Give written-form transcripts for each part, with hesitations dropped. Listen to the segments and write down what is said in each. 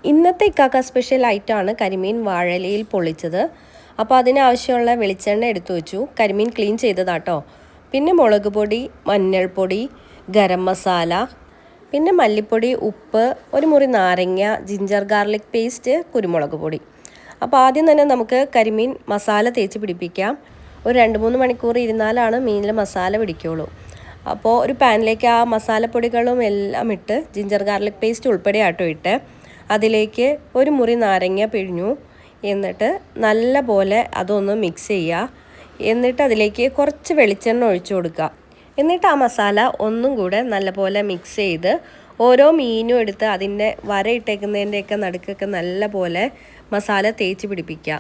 ഇന്നത്തെ ഇക്കാക്ക സ്പെഷ്യൽ ആയിട്ടാണ് കരിമീൻ വാഴയിലയിൽ പൊള്ളിച്ചത്. അപ്പോൾ അതിനാവശ്യമുള്ള വെളിച്ചെണ്ണ എടുത്തു വെച്ചു. കരിമീൻ ക്ലീൻ ചെയ്തതാട്ടോ. പിന്നെ മുളക് പൊടി, മഞ്ഞൾപ്പൊടി, ഗരം മസാല, പിന്നെ മല്ലിപ്പൊടി, ഉപ്പ്, ഒരു മുറി നാരങ്ങ, ജിഞ്ചർ ഗാർലിക് പേസ്റ്റ്, കുരുമുളക് പൊടി. അപ്പോൾ ആദ്യം തന്നെ നമുക്ക് കരിമീൻ മസാല തേച്ച് പിടിപ്പിക്കാം. ഒരു 2-3 മണിക്കൂർ ഇരുന്നാലാണ് മീനിൽ മസാല പിടിക്കുകയുള്ളൂ. അപ്പോൾ ഒരു പാനിലേക്ക് ആ മസാലപ്പൊടികളും എല്ലാം ഇട്ട് ജിഞ്ചർ ഗാർലിക് പേസ്റ്റ് ഉൾപ്പെടെ ആട്ടോ ഇട്ട് അതിലേക്ക് ഒരു മുറി നാരങ്ങ പിഴിഞ്ഞു. എന്നിട്ട് നല്ല പോലെ അതൊന്ന് മിക്സ് ചെയ്യുക. എന്നിട്ട് അതിലേക്ക് കുറച്ച് വെളിച്ചെണ്ണ ഒഴിച്ചു കൊടുക്കുക. എന്നിട്ട് ആ മസാല ഒന്നും കൂടെ നല്ലപോലെ മിക്സ് ചെയ്ത് ഓരോ മീനും എടുത്ത് അതിൻ്റെ വരയിട്ടേക്കുന്നതിൻ്റെയൊക്കെ നടുക്കൊക്കെ നല്ല പോലെ മസാല തേച്ച് പിടിപ്പിക്കുക.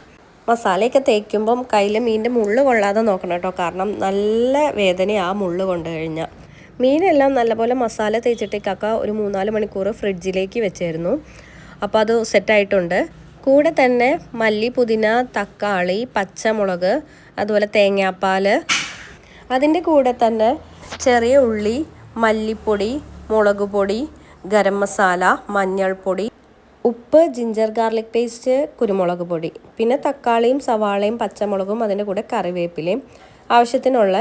മസാലയൊക്കെ തേക്കുമ്പം കയ്യിൽ മീനിൻ്റെ മുള്ള് കൊള്ളാതെ നോക്കണം കേട്ടോ. കാരണം നല്ല വേദനയാണ് ആ മുള്ള് കൊണ്ട് കഴിഞ്ഞാൽ. മീനെല്ലാം നല്ലപോലെ മസാല തേച്ചിട്ടേക്കൊക്കെ ഒരു 3-4 മണിക്കൂർ ഫ്രിഡ്ജിലേക്ക് വെച്ചായിരുന്നു. അപ്പോൾ അത് സെറ്റായിട്ടുണ്ട്. കൂടെ തന്നെ മല്ലി, പുതിന, തക്കാളി, പച്ചമുളക്, അതുപോലെ തേങ്ങാപ്പാൽ, അതിൻ്റെ കൂടെ തന്നെ ചെറിയ ഉള്ളി, മല്ലിപ്പൊടി, മുളക് പൊടി, ഗരം മസാല, മഞ്ഞൾപ്പൊടി, ഉപ്പ്, ജിഞ്ചർ ഗാർലിക് പേസ്റ്റ്, കുരുമുളക് പൊടി, പിന്നെ തക്കാളിയും സവാളയും പച്ചമുളകും, അതിൻ്റെ കൂടെ കറിവേപ്പിലയും, ആവശ്യത്തിനുള്ള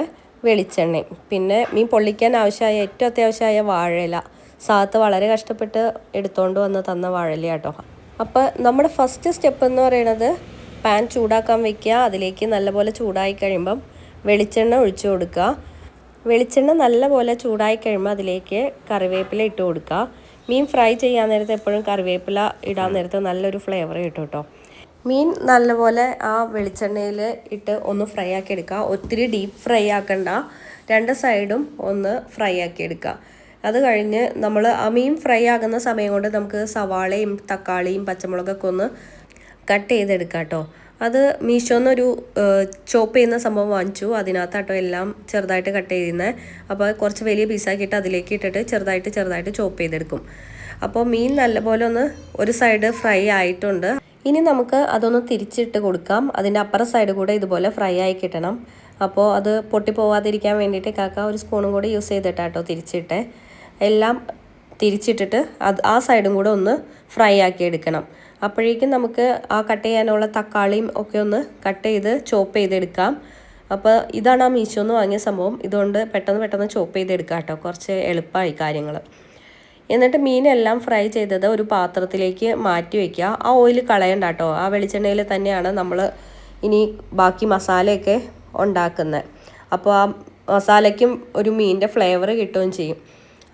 വെളിച്ചെണ്ണയും, പിന്നെ മീൻ പൊള്ളിക്കാൻ ആവശ്യമായ ഏറ്റവും അത്യാവശ്യമായ വാഴയില. സാത്ത് വളരെ കഷ്ടപ്പെട്ട് എടുത്തുകൊണ്ട് വന്ന് തന്ന വാഴയില കേട്ടോ. അപ്പോൾ നമ്മുടെ ഫസ്റ്റ് സ്റ്റെപ്പ് എന്ന് പറയുന്നത് പാൻ ചൂടാക്കാൻ വയ്ക്കുക. അതിലേക്ക് നല്ലപോലെ ചൂടായി കഴിയുമ്പം വെളിച്ചെണ്ണ ഒഴിച്ചു കൊടുക്കുക. വെളിച്ചെണ്ണ നല്ലപോലെ ചൂടായി കഴിയുമ്പോൾ അതിലേക്ക് കറിവേപ്പില ഇട്ട് കൊടുക്കുക. മീൻ ഫ്രൈ ചെയ്യാൻ നേരത്ത് എപ്പോഴും കറിവേപ്പില ഇടാൻ നേരത്ത് നല്ലൊരു ഫ്ലേവർ കിട്ടും കേട്ടോ. മീൻ നല്ലപോലെ ആ വെളിച്ചെണ്ണയിൽ ഇട്ട് ഒന്ന് ഫ്രൈ ആക്കി എടുക്കുക. ഒത്തിരി ഡീപ്പ് ഫ്രൈ ആക്കണ്ട, 2 സൈഡും ഒന്ന് ഫ്രൈ ആക്കി എടുക്കുക. അത് കഴിഞ്ഞ് നമ്മൾ ആ മീൻ ഫ്രൈ ആകുന്ന സമയം കൊണ്ട് നമുക്ക് സവാളയും തക്കാളിയും പച്ചമുളകൊക്കെ ഒന്ന് കട്ട് ചെയ്തെടുക്കാം കേട്ടോ. അത് മീഷോന്നൊരു ചോപ്പ് ചെയ്യുന്ന സംഭവം വാങ്ങിച്ചു. അതിനകത്താട്ടോ എല്ലാം ചെറുതായിട്ട് കട്ട് ചെയ്യുന്നത്. അപ്പോൾ കുറച്ച് വലിയ പീസാക്കിയിട്ട് അതിലേക്ക് ഇട്ടിട്ട് ചെറുതായിട്ട് ചോപ്പ് ചെയ്തെടുക്കും. അപ്പോൾ മീൻ നല്ലപോലെ ഒന്ന് ഒരു സൈഡ് ഫ്രൈ ആയിട്ടുണ്ട്. ഇനി നമുക്ക് അതൊന്ന് തിരിച്ചിട്ട് കൊടുക്കാം. അതിൻ്റെ അപ്പുറ സൈഡ് കൂടെ ഇതുപോലെ ഫ്രൈ ആയി കിട്ടണം. അപ്പോൾ അത് പൊട്ടിപ്പോവാതിരിക്കാൻ വേണ്ടിയിട്ട് കാക്ക ഒരു സ്പൂണും കൂടെ യൂസ് ചെയ്തിട്ടാട്ടോ തിരിച്ചിട്ട് എല്ലാം തിരിച്ചിട്ടിട്ട് ആ സൈഡും കൂടെ ഒന്ന് ഫ്രൈ ആക്കി എടുക്കണം. അപ്പോഴേക്കും നമുക്ക് ആ കട്ട് ചെയ്യാനുള്ള തക്കാളിയും ഒക്കെ ഒന്ന് കട്ട് ചെയ്ത് ചോപ്പ് ചെയ്തെടുക്കാം. അപ്പോൾ ഇതാണ് ആ മീഷോന്ന് വാങ്ങിയ സംഭവം. ഇതുകൊണ്ട് പെട്ടെന്ന് ചോപ്പ് ചെയ്തെടുക്കാം കേട്ടോ. കുറച്ച് എളുപ്പമായി കാര്യങ്ങൾ. എന്നിട്ട് മീനെല്ലാം ഫ്രൈ ചെയ്തത് ഒരു പാത്രത്തിലേക്ക് മാറ്റി വയ്ക്കുക. ആ ഓയിൽ കളയണ്ട കേട്ടോ. ആ വെളിച്ചെണ്ണയിൽ തന്നെയാണ് നമ്മൾ ഇനി ബാക്കി മസാലയൊക്കെ ഉണ്ടാക്കുന്നത്. അപ്പോൾ ആ മസാലയ്ക്കും ഒരു മീനിൻ്റെ ഫ്ലേവർ കിട്ടുകയും ചെയ്യും.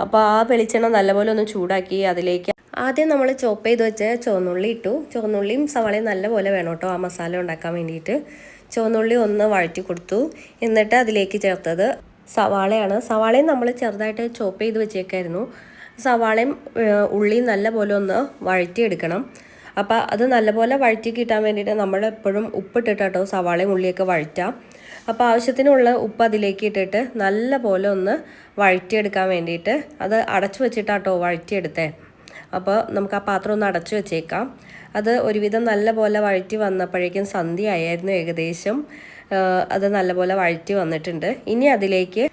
അപ്പോൾ ആ വെളിച്ചെണ്ണ നല്ലപോലെ ഒന്ന് ചൂടാക്കി അതിലേക്ക് ആദ്യം നമ്മൾ ചോപ്പ് ചെയ്ത് വെച്ച് ചുവന്നുള്ളി ഇട്ടു. ചുവന്നുള്ളിയും സവാളയും നല്ലപോലെ വേണം കേട്ടോ ആ മസാല ഉണ്ടാക്കാൻ വേണ്ടിയിട്ട്. ചുവന്നുള്ളി ഒന്ന് വഴറ്റി കൊടുത്തു. എന്നിട്ട് അതിലേക്ക് ചേർത്തത് സവാളയാണ്. സവാളയും നമ്മൾ ചെറുതായിട്ട് ചോപ്പ് ചെയ്ത് വെച്ചേക്കായിരുന്നു. സവാളയും ഉള്ളിയും നല്ലപോലെ ഒന്ന് വഴറ്റിയെടുക്കണം. അപ്പോൾ അത് നല്ലപോലെ വഴറ്റി കിട്ടാൻ വേണ്ടിയിട്ട് നമ്മൾ എപ്പോഴും ഉപ്പിട്ടിട്ടോ സവാളയും ഉള്ളിയൊക്കെ വഴറ്റാം. അപ്പോൾ ആവശ്യത്തിനുള്ള ഉപ്പ് അതിലേക്ക് ഇട്ടിട്ട് നല്ലപോലെ ഒന്ന് വഴറ്റിയെടുക്കാൻ വേണ്ടിയിട്ട് അത് അടച്ചു വെച്ചിട്ടാട്ടോ വഴറ്റിയെടുത്തേ. അപ്പോൾ നമുക്ക് ആ പാത്രം ഒന്ന് അടച്ചു വെച്ചേക്കാം. അത് ഒരുവിധം നല്ലപോലെ വഴറ്റി വന്നപ്പോഴേക്കും സന്ധ്യ ആയിരുന്നു ഏകദേശം. അത് നല്ലപോലെ വഴറ്റി വന്നിട്ടുണ്ട്. ഇനി അതിലേക്ക്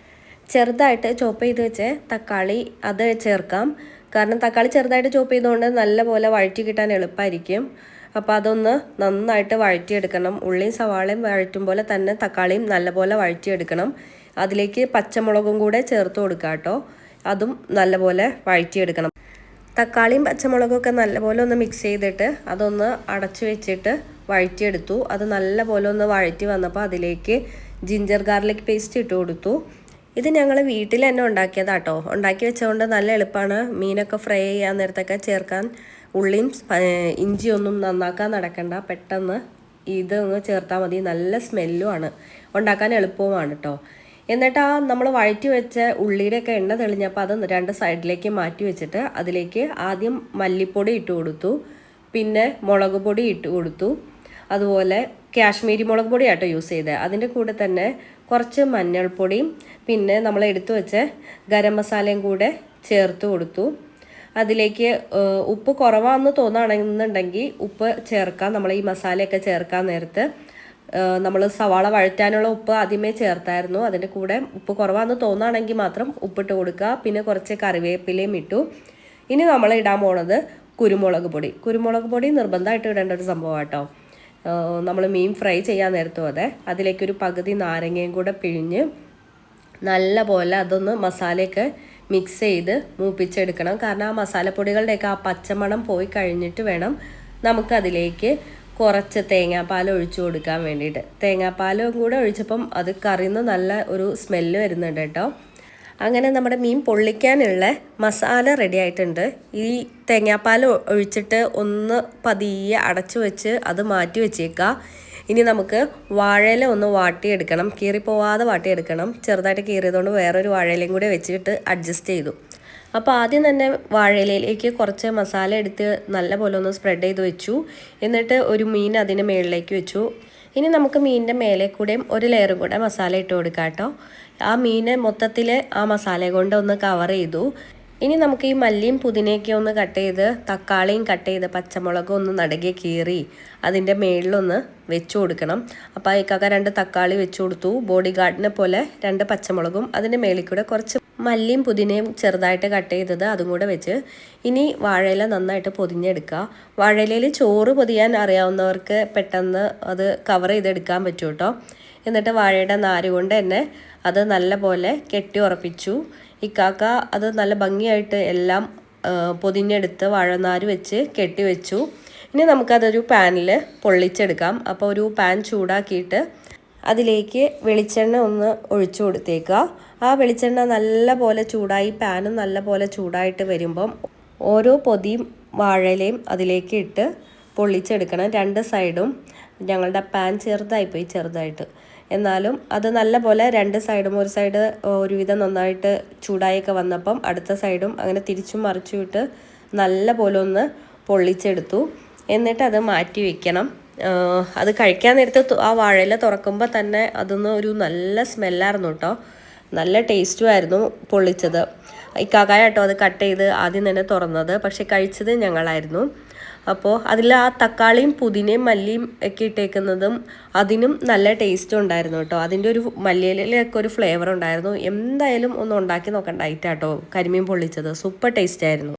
ചെറുതായിട്ട് ചോപ്പ് ചെയ്ത് വെച്ച് തക്കാളി അത് ചേർക്കാം. കാരണം തക്കാളി ചെറുതായിട്ട് ചോപ്പ് ചെയ്തുകൊണ്ട് നല്ലപോലെ വഴറ്റി കിട്ടാൻ എളുപ്പമായിരിക്കും. അപ്പോൾ അതൊന്ന് നന്നായിട്ട് വഴറ്റിയെടുക്കണം. ഉള്ളിയും സവാളയും വഴറ്റും പോലെ തന്നെ തക്കാളിയും നല്ലപോലെ വഴറ്റിയെടുക്കണം. അതിലേക്ക് പച്ചമുളകും കൂടെ ചേർത്ത് കൊടുക്കുക കേട്ടോ. അതും നല്ലപോലെ വഴറ്റിയെടുക്കണം. തക്കാളിയും പച്ചമുളകൊക്കെ നല്ലപോലെ ഒന്ന് മിക്സ് ചെയ്തിട്ട് അതൊന്ന് അടച്ചു വെച്ചിട്ട് വഴറ്റിയെടുത്തു. അത് നല്ലപോലെ ഒന്ന് വഴറ്റി വന്നപ്പോൾ അതിലേക്ക് ജിഞ്ചർ ഗാർലിക് പേസ്റ്റ് ഇട്ട് കൊടുത്തു. ഇത് ഞങ്ങൾ വീട്ടിൽ തന്നെ ഉണ്ടാക്കിയതാട്ടോ. ഉണ്ടാക്കി വെച്ചുകൊണ്ട് നല്ല എളുപ്പമാണ്. മീനൊക്കെ ഫ്രൈ ചെയ്യാൻ നേരത്തൊക്കെ ചേർക്കാൻ ഉള്ളിയും ഇഞ്ചിയൊന്നും നന്നാക്കാൻ നടക്കണ്ട. പെട്ടെന്ന് ഇതൊന്ന് ചേർത്താൽ മതി. നല്ല സ്മെല്ലുമാണ്, ഉണ്ടാക്കാൻ എളുപ്പവുമാണ് കേട്ടോ. എന്നിട്ട് ആ നമ്മൾ വഴറ്റി വെച്ച ഉള്ളിയുടെയൊക്കെ എണ്ണ തെളിഞ്ഞപ്പോൾ അത് 2 സൈഡിലേക്ക് മാറ്റി വെച്ചിട്ട് അതിലേക്ക് ആദ്യം മല്ലിപ്പൊടി ഇട്ട് കൊടുത്തു. പിന്നെ മുളക് പൊടി ഇട്ട് കൊടുത്തു. അതുപോലെ കാശ്മീരി മുളക് പൊടി ആട്ടോ യൂസ് ചെയ്തത്. അതിൻ്റെ കൂടെ തന്നെ കുറച്ച് മഞ്ഞൾപ്പൊടിയും പിന്നെ നമ്മൾ എടുത്തു വെച്ച ഗരം മസാലയും കൂടെ ചേർത്ത് കൊടുത്തു. അതിലേക്ക് ഉപ്പ് കുറവാണെന്ന് തോന്നുകയാണെന്നുണ്ടെങ്കിൽ ഉപ്പ് ചേർക്കാം. നമ്മൾ ഈ മസാലയൊക്കെ ചേർക്കാൻ നേരത്ത് നമ്മൾ സവാള വഴറ്റാനുള്ള ഉപ്പ് ആദ്യമേ ചേർത്തായിരുന്നു. അതിൻ്റെ കൂടെ ഉപ്പ് കുറവാണെന്ന് തോന്നുകയാണെങ്കിൽ മാത്രം ഉപ്പിട്ട് കൊടുക്കുക. പിന്നെ കുറച്ച് കറിവേപ്പിലയും ഇട്ടു. ഇനി നമ്മൾ ഇടാൻ പോണത് കുരുമുളക് പൊടി നിർബന്ധമായിട്ട് ഇടേണ്ട ഒരു സംഭവം കേട്ടോ. നമ്മൾ മീൻ ഫ്രൈ ചെയ്യാൻ നേരത്തും അതെ. അതിലേക്കൊരു പകുതി നാരങ്ങയും കൂടെ പിഴിഞ്ഞ് നല്ല പോലെ അതൊന്ന് മസാലയൊക്കെ മിക്സ് ചെയ്ത് മൂപ്പിച്ചെടുക്കണം. കാരണം ആ മസാലപ്പൊടികളുടെയൊക്കെ ആ പച്ചമണം പോയി കഴിഞ്ഞിട്ട് വേണം നമുക്കതിലേക്ക് കുറച്ച് തേങ്ങാപ്പാൽ ഒഴിച്ചു കൊടുക്കാൻ വേണ്ടിയിട്ട്. തേങ്ങാപ്പാലും കൂടെ ഒഴിച്ചപ്പം അത് കറിന്ന് നല്ല ഒരു സ്മെല്ല് വരുന്നുണ്ട് കേട്ടോ. അങ്ങനെ നമ്മുടെ മീൻ പൊള്ളിക്കാനുള്ള മസാല റെഡി ആയിട്ടുണ്ട്. ഈ തേങ്ങാപ്പാൽ ഒഴിച്ചിട്ട് ഒന്ന് പതിയെ അടച്ചു വെച്ച് അത് മാറ്റി വെച്ചേക്കുക. ഇനി നമുക്ക് വാഴയില ഒന്ന് വാട്ടിയെടുക്കണം. കീറിപ്പോവാതെ വാട്ടിയെടുക്കണം. ചെറുതായിട്ട് കീറിയതുകൊണ്ട് വേറൊരു വാഴയിലയും കൂടെ വെച്ചിട്ട് അഡ്ജസ്റ്റ് ചെയ്തു. അപ്പോൾ ആദ്യം തന്നെ വാഴയിലയിലേക്ക് കുറച്ച് മസാല എടുത്ത് നല്ല പോലെ ഒന്ന് സ്പ്രെഡ് ചെയ്ത് വെച്ചു. എന്നിട്ട് ഒരു മീൻ അതിന് മുകളിലേക്ക് വെച്ചു. ഇനി നമുക്ക് മീനിൻ്റെ മേലെ കൂടെയും ഒരു ലെയറും കൂടെ മസാല ഇട്ട് കൊടുക്കാം കേട്ടോ. ആ മീനെ മൊത്തത്തിൽ ആ മസാല കൊണ്ട് ഒന്ന് കവർ ചെയ്തു. ഇനി നമുക്ക് ഈ മല്ലിയും പുതിനയൊക്കെ ഒന്ന് കട്ട് ചെയ്ത് തക്കാളിയും കട്ട് ചെയ്ത് പച്ചമുളകും ഒന്ന് നടുകെ കീറി അതിൻ്റെ മേളിലൊന്ന് വെച്ച് കൊടുക്കണം. അപ്പോൾ അതിക്കൊക്കെ 2 തക്കാളി വെച്ച് കൊടുത്തു. ബോഡി ഗാർഡിനെ പോലെ 2 പച്ചമുളകും അതിൻ്റെ മേളിൽ കൂടെ കുറച്ച് മല്ലിയും പുതിനയും ചെറുതായിട്ട് കട്ട് ചെയ്തത് അതും കൂടെ വെച്ച് ഇനി വാഴയില നന്നായിട്ട് പൊതിഞ്ഞെടുക്കുക. വാഴയിലയിൽ ചോറ് പൊതിയാൻ അറിയാവുന്നവർക്ക് പെട്ടെന്ന് അത് കവർ ചെയ്തെടുക്കാൻ പറ്റും കേട്ടോ. എന്നിട്ട് വാഴയുടെ നാര് കൊണ്ട് തന്നെ അത് നല്ല പോലെ കെട്ടി ഉറപ്പിച്ചു. ഇക്കാക്ക അത് നല്ല ഭംഗിയായിട്ട് എല്ലാം പൊതിഞ്ഞെടുത്ത് വാഴനാര് വെച്ച് കെട്ടി വെച്ചു. ഇനി നമുക്കതൊരു പാനിൽ പൊള്ളിച്ചെടുക്കാം. അപ്പോൾ ഒരു പാൻ ചൂടാക്കിയിട്ട് അതിലേക്ക് വെളിച്ചെണ്ണ ഒന്ന് ഒഴിച്ചു കൊടുത്തേക്കുക. ആ വെളിച്ചെണ്ണ നല്ല പോലെ ചൂടായി പാനും നല്ല പോലെ ചൂടായിട്ട് വരുമ്പം ഓരോ പൊതിയും വാഴയിലയും അതിലേക്ക് ഇട്ട് പൊള്ളിച്ചെടുക്കണം. 2 സൈഡും. ഞങ്ങളുടെ പാൻ ചെറുതായിട്ട് എന്നാലും അത് നല്ല പോലെ 2 സൈഡും, ഒരു സൈഡ് ഒരുവിധം നന്നായിട്ട് ചൂടായൊക്കെ വന്നപ്പം അടുത്ത സൈഡും അങ്ങനെ തിരിച്ചും മറിച്ചും ഇട്ട് നല്ല പോലെ ഒന്ന് പൊള്ളിച്ചെടുത്തു. എന്നിട്ട് അത് മാറ്റി വയ്ക്കണം. അത് കഴിക്കാൻ നേരത്ത് ആ വാഴയില തുറക്കുമ്പോൾ തന്നെ അതൊന്ന് ഒരു നല്ല സ്മെല്ലായിരുന്നു കേട്ടോ. നല്ല ടേസ്റ്റും ആയിരുന്നു പൊള്ളിച്ചത്. ഇക്കാക്കായ കേട്ടോ അത് കട്ട് ചെയ്ത് ആദ്യം തന്നെ തുറന്നത്. പക്ഷെ കഴിച്ചത് ഞങ്ങളായിരുന്നു. അപ്പോൾ അതിൽ ആ തക്കാളിയും പുതിനയും മല്ലിയും ഒക്കെ ഇട്ടേക്കുന്നതും അതിനും നല്ല ടേസ്റ്റ് ഉണ്ടായിരുന്നു കേട്ടോ. അതിൻ്റെ ഒരു മല്ലിയിലൊക്കെ ഒരു ഫ്ലേവർ ഉണ്ടായിരുന്നു. എന്തായാലും ഒന്ന് ഉണ്ടാക്കി നോക്കണ്ടായിട്ടാട്ടോ കരിമീൻ പൊള്ളിച്ചത്. സൂപ്പർ ടേസ്റ്റ് ആയിരുന്നു.